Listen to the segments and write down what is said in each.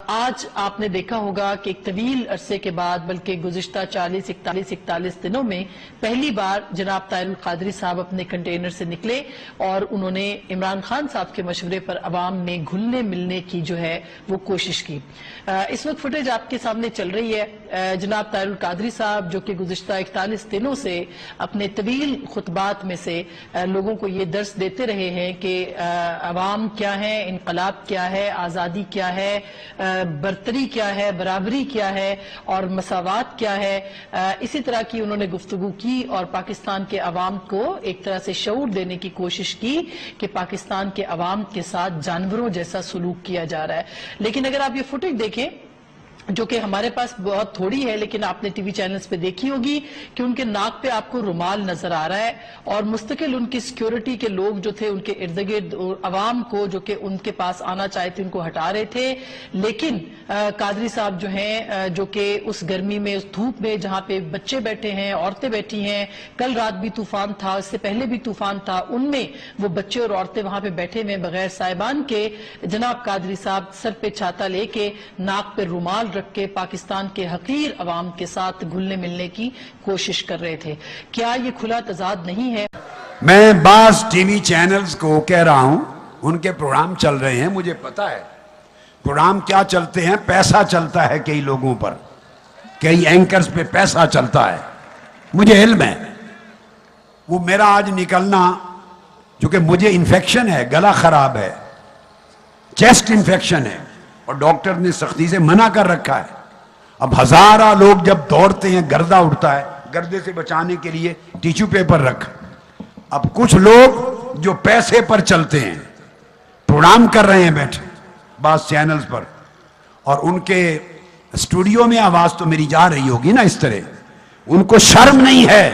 آج آپ نے دیکھا ہوگا کہ ایک طویل عرصے کے بعد بلکہ گزشتہ 41 دنوں میں پہلی بار جناب طاہر القادری صاحب اپنے کنٹینر سے نکلے اور انہوں نے عمران خان صاحب کے مشورے پر عوام میں گھلنے ملنے کی جو ہے وہ کوشش کی۔ اس وقت فوٹیج آپ کے سامنے چل رہی ہے جناب طاہر القادری صاحب جو کہ گزشتہ 41 دنوں سے اپنے طویل خطبات میں سے لوگوں کو یہ درس دیتے رہے ہیں کہ عوام کیا ہے، انقلاب کیا ہے، آزادی کیا ہے، برتری کیا ہے، برابری کیا ہے اور مساوات کیا ہے۔ اسی طرح کی انہوں نے گفتگو کی اور پاکستان کے عوام کو ایک طرح سے شعور دینے کی کوشش کی کہ پاکستان کے عوام کے ساتھ جانوروں جیسا سلوک کیا جا رہا ہے۔ لیکن اگر آپ یہ فوٹیج دیکھیں جو کہ ہمارے پاس بہت تھوڑی ہے لیکن آپ نے ٹی وی چینلز پہ دیکھی ہوگی کہ ان کے ناک پہ آپ کو رومال نظر آ رہا ہے اور مستقل ان کی سیکیورٹی کے لوگ جو تھے ان کے ارد گرد عوام کو جو کہ ان کے پاس آنا چاہے تھے ان کو ہٹا رہے تھے۔ لیکن قادری صاحب جو ہیں جو کہ اس گرمی میں، اس دھوپ میں جہاں پہ بچے بیٹھے ہیں، عورتیں بیٹھی ہیں، کل رات بھی طوفان تھا، اس سے پہلے بھی طوفان تھا، ان میں وہ بچے اور عورتیں وہاں پہ بیٹھے ہوئے بغیر سائبان کے جناب قادری صاحب سر پہ چھاتا لے کے، ناک پہ رومال رکھ کے پاکستان کے حقیر عوام کے ساتھ گھلنے ملنے کی کوشش کر رہے تھے۔ کیا یہ کھلا تضاد نہیں ہے؟ میں بعض ٹی وی چینلز کو کہہ رہا ہوں، ان کے پروگرام چل رہے ہیں، مجھے پتا ہے پروگرام کیا چلتے ہیں، پیسہ چلتا ہے کئی لوگوں پر، کئی اینکرز پہ پیسہ چلتا ہے، مجھے علم ہے۔ وہ میرا آج نکلنا جو کہ مجھے انفیکشن ہے، گلا خراب ہے، چیسٹ انفیکشن ہے اور ڈاکٹر نے سختی سے منع کر رکھا ہے۔ اب ہزارہ لوگ جب دوڑتے ہیں گردہ اٹھتا ہے، گردے سے بچانے کے لیے ٹیشو پیپر رکھ۔ اب کچھ لوگ جو پیسے پر چلتے ہیں پروگرام کر رہے ہیں بیٹھے بعض چینلز پر، اور ان کے اسٹوڈیو میں آواز تو میری جا رہی ہوگی نا اس طرح، ان کو شرم نہیں ہے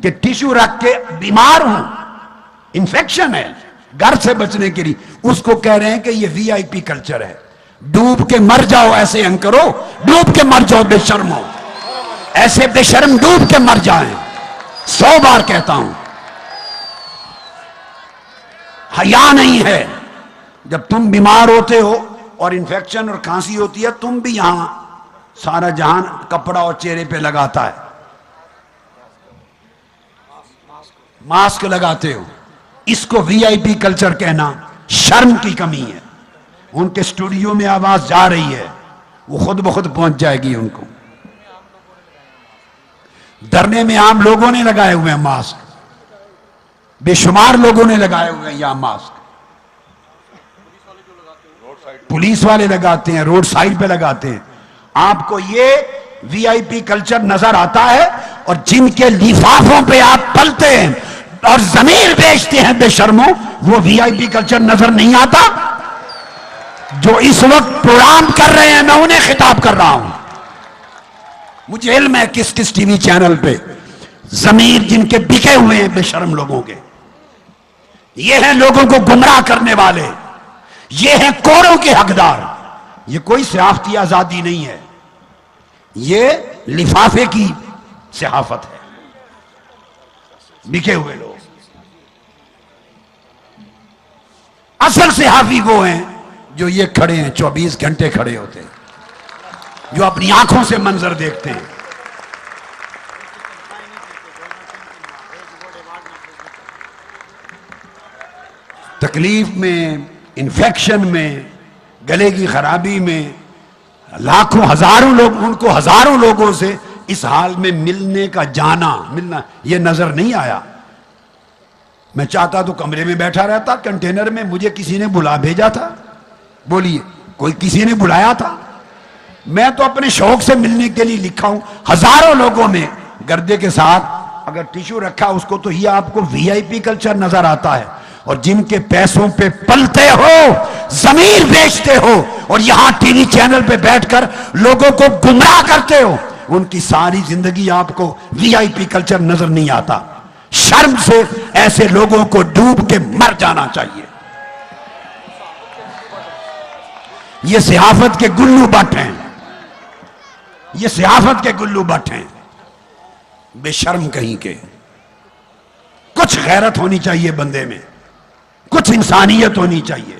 کہ ٹیشو رکھ کے بیمار ہوں، انفیکشن ہے، گھر سے بچنے کے لیے اس کو کہہ رہے ہیں کہ یہ وی آئی پی کلچر ہے۔ ڈوب کے مر جاؤ ایسے انکرو، ڈوب کے مر جاؤ بے شرمو، ایسے بے شرم ڈوب کے مر جائیں۔ 100 بار کہتا ہوں، حیا نہیں ہے۔ جب تم بیمار ہوتے ہو اور انفیکشن اور کھانسی ہوتی ہے، تم بھی یہاں سارا جہان کپڑا اور چہرے پہ لگاتا ہے، ماسک لگاتے ہو، اس کو وی آئی پی کلچر کہنا شرم کی کمی ہے۔ ان کے اسٹوڈیو میں آواز جا رہی ہے، وہ خود بخود پہنچ جائے گی ان کو۔ دھرنے میں عام لوگوں نے لگائے ہوئے ہیں ماسک، بے شمار لوگوں نے لگائے ہوئے ہیں یہاں ماسک، پولیس والے لگاتے ہیں، روڈ سائیڈ پہ لگاتے ہیں۔ آپ کو یہ وی آئی پی کلچر نظر آتا ہے، اور جن کے لفافوں پہ آپ پلتے ہیں اور ضمیر بیچتے ہیں بے شرموں، وہ وی آئی پی کلچر نظر نہیں آتا؟ جو اس وقت پروگرام کر رہے ہیں میں انہیں خطاب کر رہا ہوں۔ مجھے علم ہے کس کس ٹی وی چینل پہ ضمیر جن کے بکے ہوئے ہیں بے شرم لوگوں کے، یہ ہیں لوگوں کو گمراہ کرنے والے، یہ ہیں کوڑوں کے حقدار۔ یہ کوئی صحافتی آزادی نہیں ہے، یہ لفافے کی صحافت ہے، بکے ہوئے لوگ۔ اصل صحافی وہ ہیں جو یہ کھڑے ہیں، 24 گھنٹے کھڑے ہوتے ہیں، جو اپنی آنکھوں سے منظر دیکھتے ہیں۔ تکلیف میں، انفیکشن میں، گلے کی خرابی میں، لاکھوں ہزاروں لوگ، ان کو ہزاروں لوگوں سے اس حال میں ملنے کا ملنا یہ نظر نہیں آیا۔ میں چاہتا تو کمرے میں بیٹھا رہتا، کنٹینر میں مجھے کسی نے بلا بھیجا تھا؟ بولیے، کوئی کسی نے بلایا تھا؟ میں تو اپنے شوق سے ملنے کے لیے لکھا ہوں۔ ہزاروں لوگوں میں گردے کے ساتھ اگر ٹیشو رکھا اس کو تو یہ آپ کو وی آئی پی کلچر نظر آتا ہے، اور جن کے پیسوں پہ پلتے ہو، ضمیر بیچتے ہو اور یہاں ٹی وی چینل پہ بیٹھ کر لوگوں کو گمراہ کرتے ہو، ان کی ساری زندگی آپ کو وی آئی پی کلچر نظر نہیں آتا۔ شرم سے ایسے لوگوں کو ڈوب کے مر جانا چاہیے۔ یہ صحافت کے گلو بٹ ہیں، یہ صحافت کے گلو بٹ ہیں، بے شرم کہیں کے۔ کچھ غیرت ہونی چاہیے بندے میں، کچھ انسانیت ہونی چاہیے۔